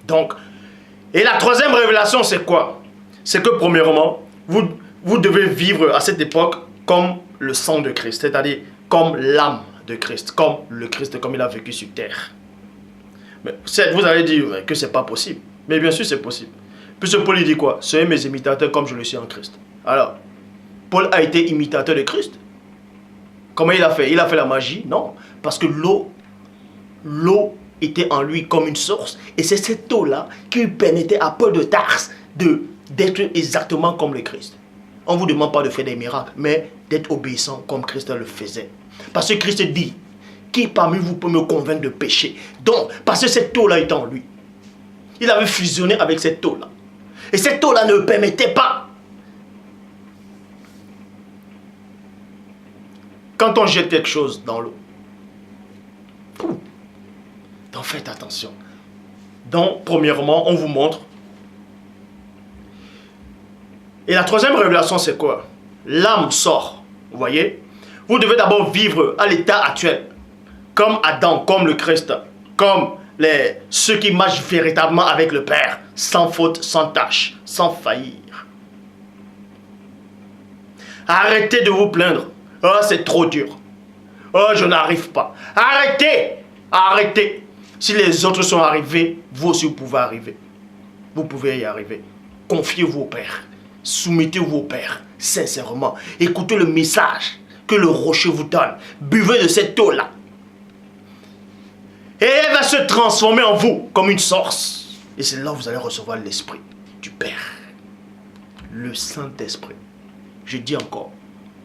Donc, et la troisième révélation, c'est quoi? C'est que premièrement, vous devez vivre à cette époque comme le sang de Christ. C'est-à-dire comme l'âme de Christ. Comme le Christ, comme il a vécu sur terre. Mais vous allez dire que c'est pas possible. Mais bien sûr, c'est possible. Puisque Paul dit quoi? Soyez mes imitateurs comme je le suis en Christ. Alors, Paul a été imitateur de Christ. Comment il a fait? Il a fait la magie? Non. Parce que l'eau était en lui comme une source. Et c'est cette eau-là qui permettait à Paul de Tarse d'être exactement comme le Christ. On ne vous demande pas de faire des miracles, mais d'être obéissant comme Christ le faisait. Parce que Christ dit, qui parmi vous peut me convaincre de péché? Donc, parce que cette eau-là était en lui. Il avait fusionné avec cette eau-là. Et cette eau-là ne permettait pas. Quand on jette quelque chose dans l'eau, donc faites attention. Donc, premièrement, on vous montre. Et la troisième révélation, c'est quoi? L'âme sort. Vous voyez? Vous devez d'abord vivre à l'état actuel. Comme Adam, comme le Christ, comme ceux qui marchent véritablement avec le Père, sans faute, sans tâche, sans faillir. Arrêtez de vous plaindre. Oh, c'est trop dur. Oh, je n'arrive pas. Arrêtez. Arrêtez. Si les autres sont arrivés, vous aussi vous pouvez arriver. Vous pouvez y arriver. Confiez-vous au Père. Soumettez-vous au Père, sincèrement. Écoutez le message que le rocher vous donne. Buvez de cette eau-là. Et elle va se transformer en vous comme une source. Et c'est là où vous allez recevoir l'Esprit du Père. Le Saint-Esprit. Je dis encore,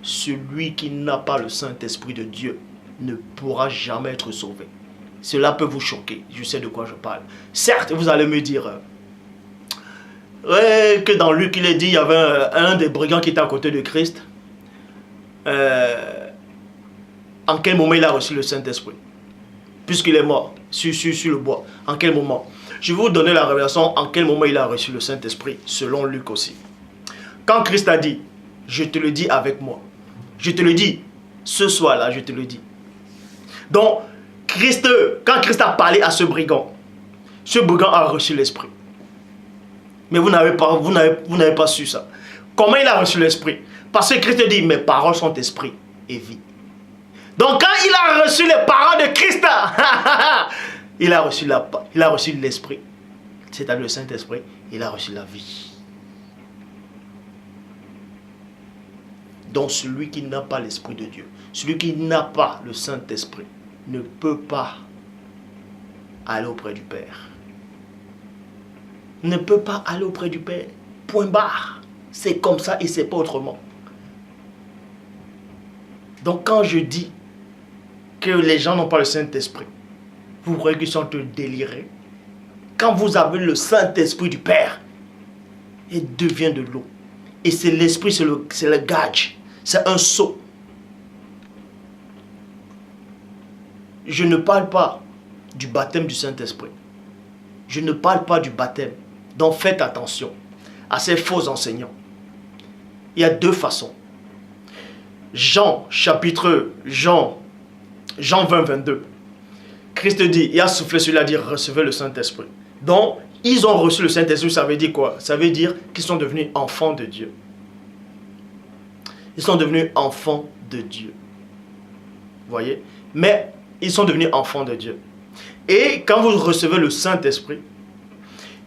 celui qui n'a pas le Saint-Esprit de Dieu ne pourra jamais être sauvé. Cela peut vous choquer, je sais de quoi je parle. Certes, vous allez me dire que dans Luc, il est dit, il y avait un des brigands qui était à côté de Christ. En quel moment il a reçu le Saint-Esprit? Puisqu'il est mort sur le bois. En quel moment? Je vais vous donner la révélation en quel moment il a reçu le Saint-Esprit, selon Luc aussi. Quand Christ a dit, je te le dis avec moi. Je te le dis, ce soir-là, je te le dis. Donc, quand Christ a parlé à ce brigand a reçu l'Esprit. Mais vous n'avez pas su ça. Comment il a reçu l'Esprit? Parce que Christ dit, mes paroles sont esprit et vie. Donc quand il a reçu les paroles de Christ, il a reçu l'Esprit. C'est-à-dire le Saint-Esprit, il a reçu la vie. Donc celui qui n'a pas l'Esprit de Dieu, celui qui n'a pas le Saint-Esprit, ne peut pas aller auprès du Père. Ne peut pas aller auprès du Père. Point barre. C'est comme ça et c'est pas autrement. Donc quand je dis que les gens n'ont pas le Saint-Esprit, vous croyez qu'ils sont en train de délirer? Quand vous avez le Saint-Esprit du Père, il devient de l'eau. Et c'est l'Esprit, c'est le gage. C'est un seau. Je ne parle pas du baptême du Saint-Esprit. Je ne parle pas du baptême. Donc faites attention à ces faux enseignants. Il y a deux façons. Jean 20, 22. Christ dit, il a soufflé sur lui, il a dit, recevez le Saint-Esprit. Donc, ils ont reçu le Saint-Esprit, ça veut dire quoi? Ça veut dire qu'ils sont devenus enfants de Dieu. Ils sont devenus enfants de Dieu. Vous voyez? Mais ils sont devenus enfants de Dieu. Et quand vous recevez le Saint-Esprit,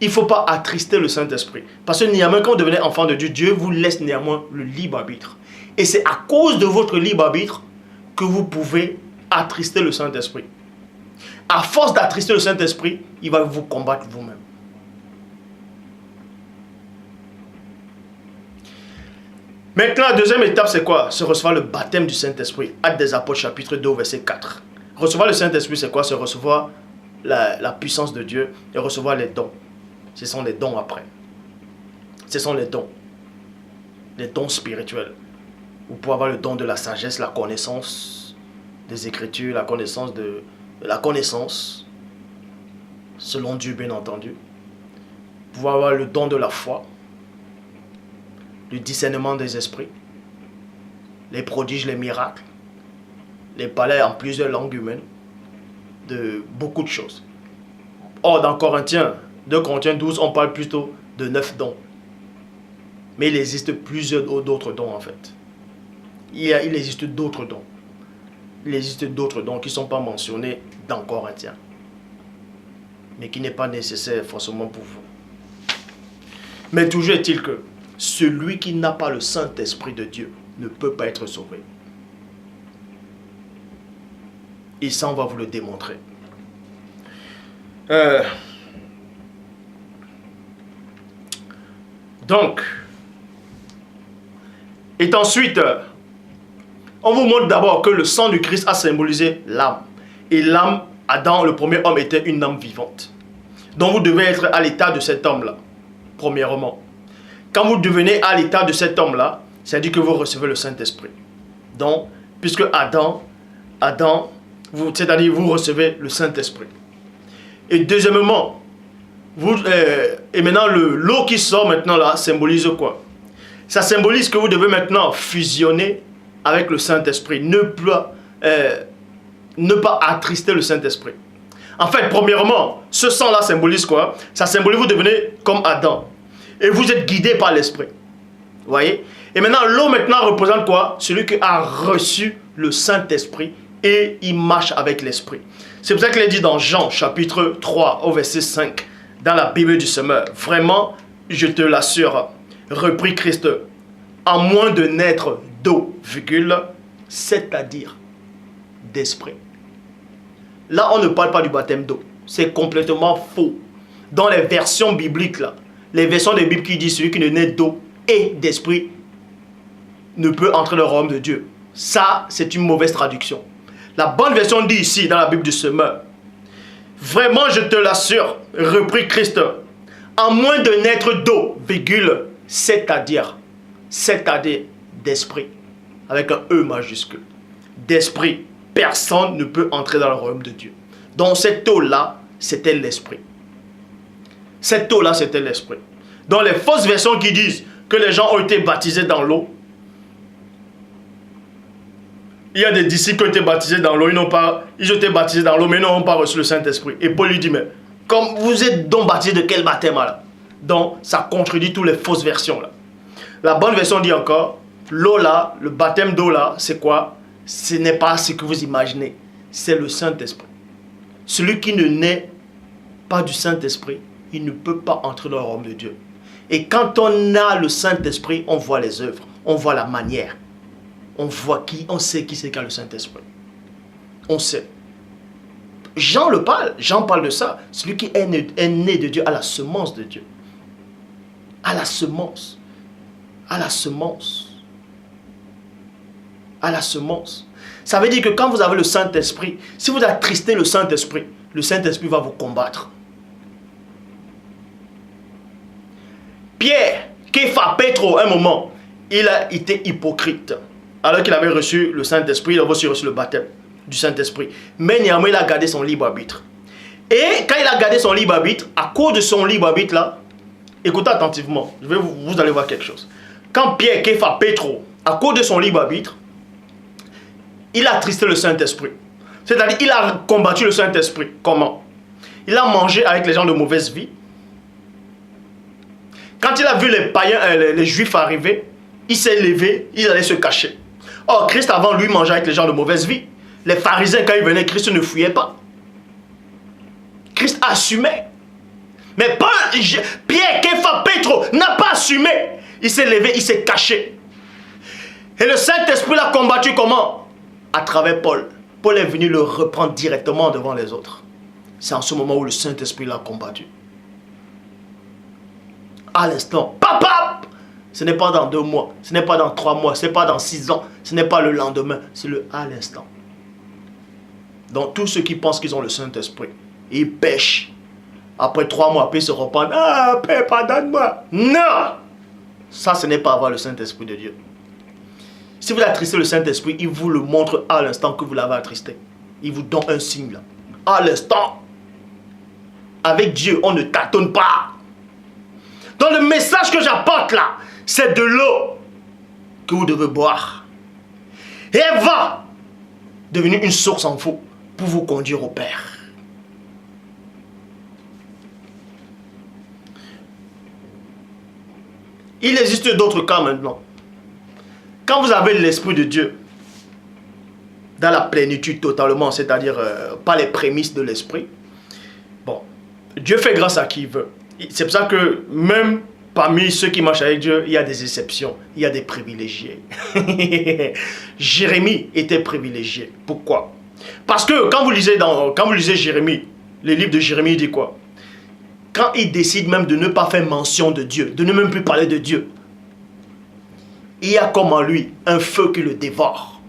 il ne faut pas attrister le Saint-Esprit. Parce que néanmoins, quand vous devenez enfant de Dieu, Dieu vous laisse néanmoins le libre arbitre. Et c'est à cause de votre libre arbitre que vous pouvez attrister le Saint-Esprit. À force d'attrister le Saint-Esprit, il va vous combattre vous-même. Maintenant, la deuxième étape, c'est quoi? C'est recevoir le baptême du Saint-Esprit. Actes des Apôtres, chapitre 2, verset 4. Recevoir le Saint-Esprit, c'est quoi? C'est recevoir la puissance de Dieu et recevoir les dons. Ce sont les dons après. Ce sont les dons. Les dons spirituels. Vous pouvez avoir le don de la sagesse, la connaissance des Écritures, la connaissance selon Dieu, bien entendu. Vous pouvez avoir le don de la foi, le discernement des esprits, les prodiges, les miracles, les palais en plusieurs langues humaines, de beaucoup de choses. Or, dans 2 Corinthiens 12, on parle plutôt de 9 dons. Mais il existe plusieurs d'autres dons en fait. Il existe d'autres dons. Il existe d'autres dons qui ne sont pas mentionnés dans Corinthiens. Mais qui n'est pas nécessaire forcément pour vous. Mais toujours est-il que celui qui n'a pas le Saint-Esprit de Dieu ne peut pas être sauvé. Et ça, on va vous le démontrer. Donc, et ensuite, on vous montre d'abord que le sang du Christ a symbolisé l'âme. Et l'âme, Adam, le premier homme, était une âme vivante. Donc vous devez être à l'état de cet homme-là, premièrement. Quand vous devenez à l'état de cet homme-là, c'est-à-dire que vous recevez le Saint-Esprit. Donc, puisque c'est-à-dire vous recevez le Saint-Esprit. Et deuxièmement, et maintenant l'eau qui sort maintenant là symbolise quoi? Ça symbolise que vous devez maintenant fusionner avec le Saint-Esprit, ne pas attrister le Saint-Esprit. En fait, premièrement, ce sang-là symbolise quoi? Ça symbolise que vous devenez comme Adam. Et vous êtes guidé par l'Esprit. Vous voyez? Et maintenant, l'eau maintenant représente quoi? Celui qui a reçu le Saint-Esprit et il marche avec l'Esprit. C'est pour ça qu'il est dit dans Jean, chapitre 3, au verset 5, dans la Bible du Semeur. Vraiment, je te l'assure, reprit Christ, en moins de naître d'eau, c'est-à-dire d'esprit. Là, on ne parle pas du baptême d'eau. C'est complètement faux. Dans les versions bibliques, là, les versions des Bibles qui disent celui qui ne naît d'eau et d'esprit ne peut entrer dans le royaume de Dieu. Ça, c'est une mauvaise traduction. La bonne version dit ici, dans la Bible du Semeur, vraiment, je te l'assure, reprit Christ, en moins de naître d'eau, c'est-à-dire d'esprit, avec un E majuscule, d'esprit, personne ne peut entrer dans le royaume de Dieu. Donc cette eau-là, c'était l'esprit. Cette eau-là, c'était l'esprit. Dans les fausses versions qui disent que les gens ont été baptisés dans l'eau, il y a des disciples qui ont été baptisés dans l'eau, ils ont été baptisés dans l'eau, mais ils n'ont pas reçu le Saint-Esprit. Et Paul lui dit, mais comme vous êtes donc baptisés de quel baptême là? Donc ça contredit toutes les fausses versions là. La bonne version dit encore, l'eau là, le baptême d'eau là, c'est quoi? Ce n'est pas ce que vous imaginez, c'est le Saint-Esprit. Celui qui ne naît pas du Saint-Esprit, il ne peut pas entrer dans le royaume de Dieu. Et quand on a le Saint-Esprit, on voit les œuvres, on voit la manière. On voit on sait qui c'est qui a le Saint-Esprit. On sait. Jean parle de ça. Celui qui est né de Dieu a la semence de Dieu. A la semence. A la semence. A la semence. Ça veut dire que quand vous avez le Saint-Esprit, si vous attristez le Saint-Esprit va vous combattre. Pierre, Képha, Pétro, un moment, il a été hypocrite. Alors qu'il avait reçu le Saint-Esprit, il avait aussi reçu le baptême du Saint-Esprit. Mais néanmoins, il a gardé son libre arbitre. Et quand il a gardé son libre arbitre, à cause de son libre arbitre là, écoutez attentivement, vous allez voir quelque chose. Quand Pierre, Képha, Pétro, à cause de son libre arbitre, il a attristé le Saint-Esprit. C'est-à-dire, il a combattu le Saint-Esprit. Comment? Il a mangé avec les gens de mauvaise vie. Quand il a vu les païens, les juifs arriver, il s'est levé, il allait se cacher. Or, Christ avant lui mangeait avec les gens de mauvaise vie. Les pharisiens, quand ils venaient, Christ ne fuyait pas. Christ assumait. Mais pas Pierre, Képha, Pétro n'a pas assumé. Il s'est levé, il s'est caché. Et le Saint-Esprit l'a combattu comment? À travers Paul. Paul est venu le reprendre directement devant les autres. c'est en ce moment où le Saint-Esprit l'a combattu. À l'instant, papa, ce n'est pas dans 2 mois, ce n'est pas dans 3 mois, ce n'est pas dans 6 ans, ce n'est pas le lendemain, c'est le à l'instant. Donc tous ceux qui pensent qu'ils ont le Saint-Esprit, ils pêchent. Après 3 mois, après ils se repentent. Ah, Père, pardonne-moi. Non! Ça, ce n'est pas avoir le Saint-Esprit de Dieu. Si vous attristez le Saint-Esprit, il vous le montre à l'instant que vous l'avez attristé. Il vous donne un signe là. À l'instant. Avec Dieu, on ne tâtonne pas. Donc le message que j'apporte là, c'est de l'eau que vous devez boire. Et elle va devenir une source en vous pour vous conduire au Père. Il existe d'autres cas maintenant. Quand vous avez l'Esprit de Dieu, dans la plénitude totalement, c'est-à-dire pas les prémices de l'Esprit, bon, Dieu fait grâce à qui il veut. C'est pour ça que même parmi ceux qui marchent avec Dieu, il y a des exceptions, il y a des privilégiés. Jérémie était privilégié. Pourquoi? Parce que quand vous lisez Jérémie, le livre de Jérémie, il dit quoi? Quand il décide même de ne pas faire mention de Dieu, de ne même plus parler de Dieu, il y a comme en lui un feu qui le dévore.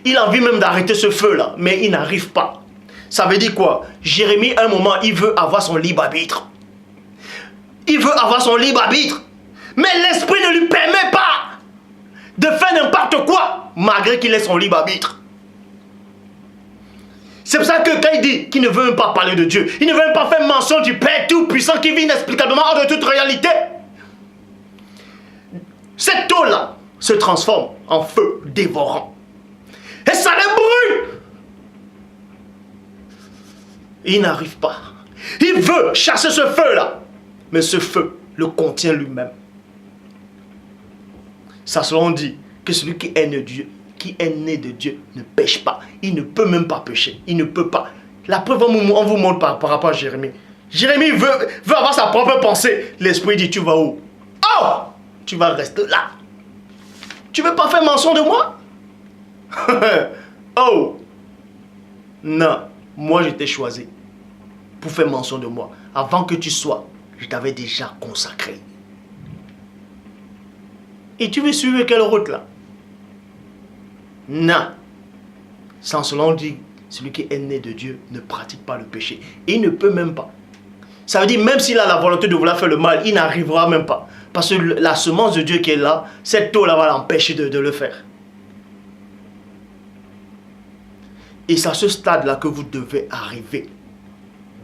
Il a envie même d'arrêter ce feu-là, mais il n'arrive pas. Ça veut dire quoi? Jérémie, à un moment, il veut avoir son libre arbitre. Il veut avoir son libre arbitre. Mais l'esprit ne lui permet pas de faire n'importe quoi, malgré qu'il ait son libre arbitre. C'est pour ça que quand il dit qu'il ne veut même pas parler de Dieu, il ne veut même pas faire mention du Père Tout-Puissant qui vit inexplicablement hors de toute réalité. Cette eau-là se transforme en feu dévorant. Et ça les brûle. Il n'arrive pas. Il veut chasser ce feu-là. Mais ce feu le contient lui-même. Ça selon dit que celui qui est né de Dieu, ne pêche pas. Il ne peut même pas pécher. Il ne peut pas. La preuve, on vous montre par rapport à Jérémie. Jérémie veut avoir sa propre pensée. L'esprit dit, tu vas où? Oh! Tu vas rester là. Tu veux pas faire mention de moi? Oh! Non. Moi, je t'ai choisi pour faire mention de moi. Avant que tu sois, je t'avais déjà consacré. Et tu veux suivre quelle route là? Non. Sans cela, on dit, celui qui est né de Dieu ne pratique pas le péché. Et il ne peut même pas. Ça veut dire, même s'il a la volonté de vouloir faire le mal, il n'arrivera même pas. Parce que la semence de Dieu qui est là, cette eau-là va l'empêcher de le faire. Et c'est à ce stade-là que vous devez arriver.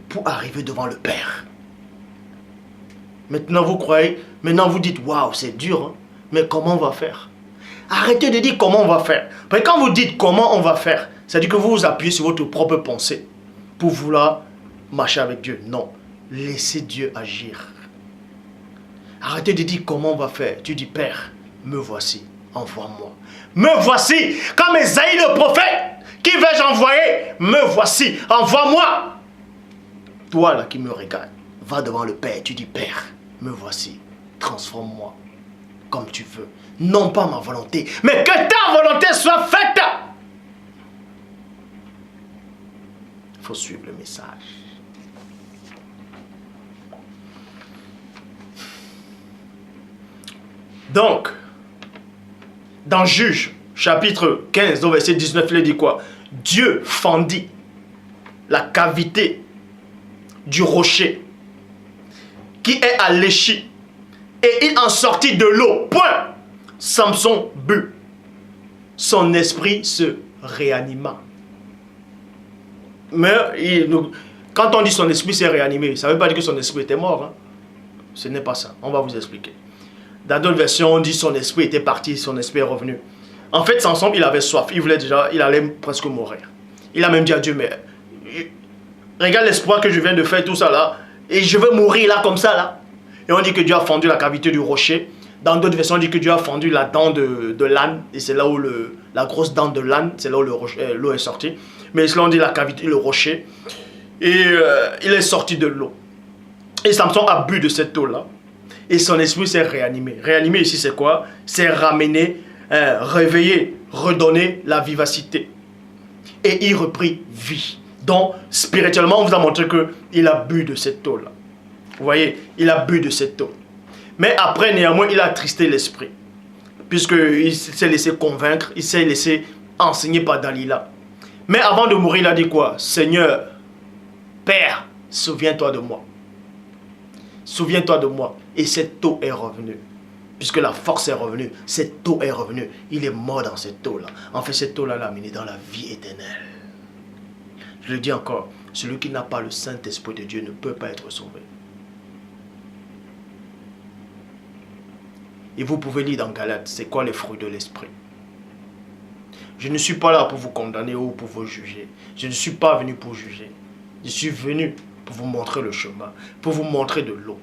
Pour arriver devant le Père. Maintenant, vous croyez, maintenant vous dites, waouh, c'est dur, hein? Mais comment on va faire? Arrêtez de dire comment on va faire. Parce que quand vous dites comment on va faire, c'est-à-dire que vous vous appuyez sur votre propre pensée pour vouloir marcher avec Dieu. Non. Laissez Dieu agir. Arrêtez de dire comment on va faire. Tu dis, Père, me voici, envoie-moi. Me voici, comme Esaïe le prophète. Qui vais-je envoyer? Me voici, envoie-moi. Toi là qui me regardes, va devant le Père. Tu dis, Père, me voici, transforme-moi comme tu veux. Non pas ma volonté, mais que ta volonté soit faite. Il faut suivre le message. Donc, dans Juge, chapitre 15, au verset 19, il dit quoi? Dieu fendit la cavité du rocher qui est à l'échi et il en sortit de l'eau. Point. Samson but. Son esprit se réanima. Mais quand on dit son esprit s'est réanimé, ça ne veut pas dire que son esprit était mort. Hein? Ce n'est pas ça. On va vous expliquer. Dans d'autres versions, on dit son esprit était parti, son esprit est revenu. En fait, Samson, il avait soif. Il allait presque mourir. Il a même dit à Dieu, mais regarde l'espoir que je viens de faire, tout ça là. Et je veux mourir là, comme ça là. Et on dit que Dieu a fendu la cavité du rocher. Dans d'autres versions, on dit que Dieu a fendu la dent de l'âne. Et c'est là où la grosse dent de l'âne, c'est là où l'eau est sortie. Mais cela on dit la cavité, le rocher. Et il est sorti de l'eau. Et Samson a bu de cette eau-là. Et son esprit s'est réanimé. Réanimé ici, c'est quoi? C'est ramener, réveiller, redonner la vivacité. Et il reprit vie. Donc, spirituellement, on vous a montré qu'il a bu de cette eau-là. Vous voyez, il a bu de cette eau. Mais après, néanmoins, il a attristé l'esprit. Puisqu'il s'est laissé convaincre, il s'est laissé enseigner par Dalila. Mais avant de mourir, il a dit quoi? Seigneur, Père, souviens-toi de moi. Souviens-toi de moi. Et cette eau est revenue. Puisque la force est revenue, cette eau est revenue. Il est mort dans cette eau-là. En fait, cette eau-là l'a amené dans la vie éternelle. Je le dis encore, celui qui n'a pas le Saint-Esprit de Dieu ne peut pas être sauvé. Et vous pouvez lire dans Galates, c'est quoi les fruits de l'esprit? Je ne suis pas là pour vous condamner ou pour vous juger. Je ne suis pas venu pour juger. Je suis venu pour vous montrer le chemin, pour vous montrer de l'eau.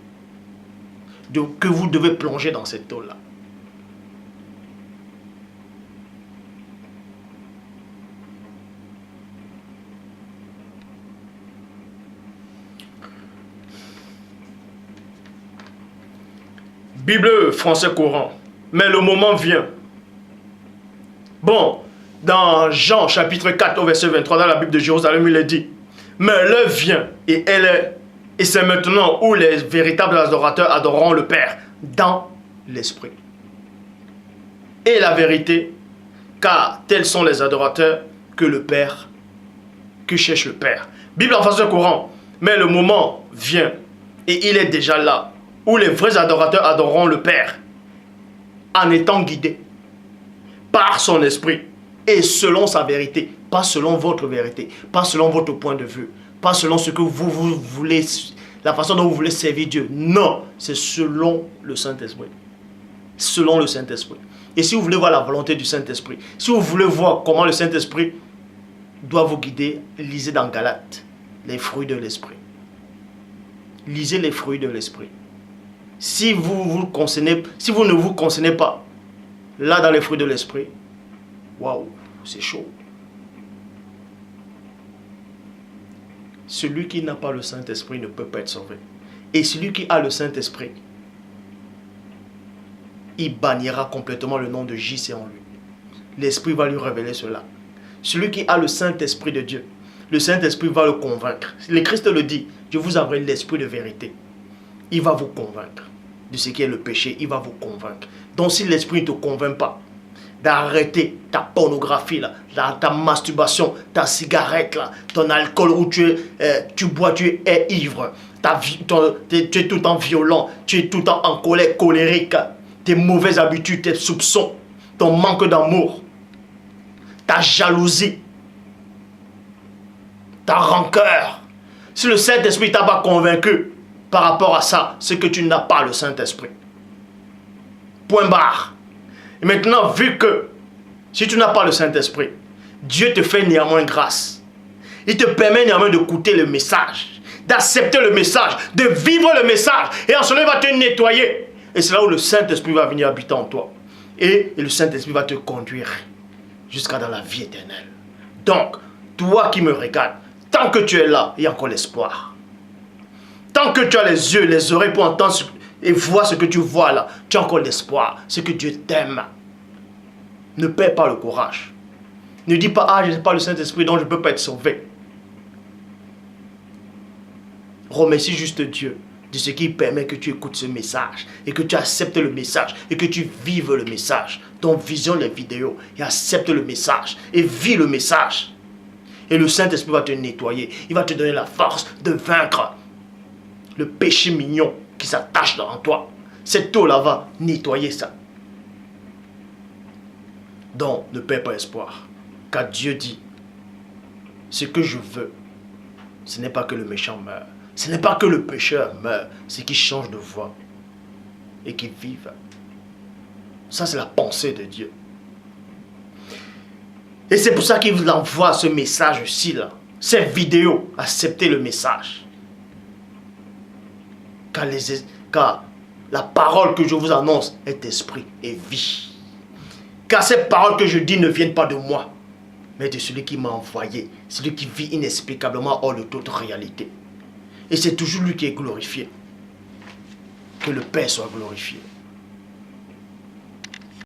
Que vous devez plonger dans cette eau-là. Bible français courant. Mais le moment vient. Bon, dans Jean chapitre 4 au verset 23, dans la Bible de Jérusalem, il est dit, mais l'heure vient et elle est, et c'est maintenant où les véritables adorateurs adoreront le Père dans l'esprit. Et la vérité, car tels sont les adorateurs que le Père, que cherche le Père. Bible en français courant. Mais le moment vient et il est déjà là où les vrais adorateurs adoreront le Père en étant guidés par son esprit et selon sa vérité, pas selon votre vérité, pas selon votre point de vue, pas selon ce que vous voulez, la façon dont vous voulez servir Dieu. Non, c'est selon le Saint-Esprit. Selon le Saint-Esprit. Et si vous voulez voir la volonté du Saint-Esprit, si vous voulez voir comment le Saint-Esprit doit vous guider, lisez dans Galates les fruits de l'Esprit. Lisez les fruits de l'Esprit. Si vous ne vous concernez pas là dans les fruits de l'Esprit, waouh, c'est chaud. Celui qui n'a pas le Saint-Esprit ne peut pas être sauvé. Et celui qui a le Saint-Esprit, il bannira complètement le nom de JC en lui. L'Esprit va lui révéler cela. Celui qui a le Saint-Esprit de Dieu, le Saint-Esprit va le convaincre. Le Christ le dit, je vous enverrai l'Esprit de vérité. Il va vous convaincre de ce qui est le péché, il va vous convaincre. Donc si l'Esprit ne te convainc pas d'arrêter ta pornographie, là, ta masturbation, ta cigarette, là, ton alcool où tu bois, tu es ivre, tu es tout le temps violent, tu es tout le temps en colère, colérique, tes mauvaises habitudes, tes soupçons, ton manque d'amour, ta jalousie, ta rancœur. Si le Saint-Esprit t'a pas convaincu par rapport à ça, c'est que tu n'as pas le Saint-Esprit. Point barre. Et maintenant, vu que si tu n'as pas le Saint-Esprit, Dieu te fait néanmoins grâce. Il te permet néanmoins d'écouter le message, d'accepter le message, de vivre le message. Et en cela, il va te nettoyer. Et c'est là où le Saint-Esprit va venir habiter en toi. Et le Saint-Esprit va te conduire jusqu'à dans la vie éternelle. Donc, toi qui me regardes, tant que tu es là, il y a encore l'espoir. Tant que tu as les yeux, les oreilles pour entendre et voir ce que tu vois là, tu as encore l'espoir. C'est que Dieu t'aime. Ne perds pas le courage. Ne dis pas, ah, je n'ai pas le Saint-Esprit, donc je ne peux pas être sauvé. Remercie juste Dieu de ce qui permet que tu écoutes ce message et que tu acceptes le message et que tu vives le message. Donc visionne les vidéos et accepte le message et vis le message. Et le Saint-Esprit va te nettoyer. Il va te donner la force de vaincre le péché mignon qui s'attache dans toi. Cette eau-là va nettoyer ça. Donc, ne perds pas espoir. Car Dieu dit, ce que je veux, ce n'est pas que le méchant meure. Ce n'est pas que le pécheur meure. C'est qu'il change de voie et qu'il vive. Ça, c'est la pensée de Dieu. Et c'est pour ça qu'il vous envoie ce message-ci, là. Cette vidéo, acceptez le message. Car la parole que je vous annonce est esprit et vie. Car ces paroles que je dis ne viennent pas de moi, mais de celui qui m'a envoyé, celui qui vit inexplicablement hors de toute réalité. Et c'est toujours lui qui est glorifié. Que le Père soit glorifié.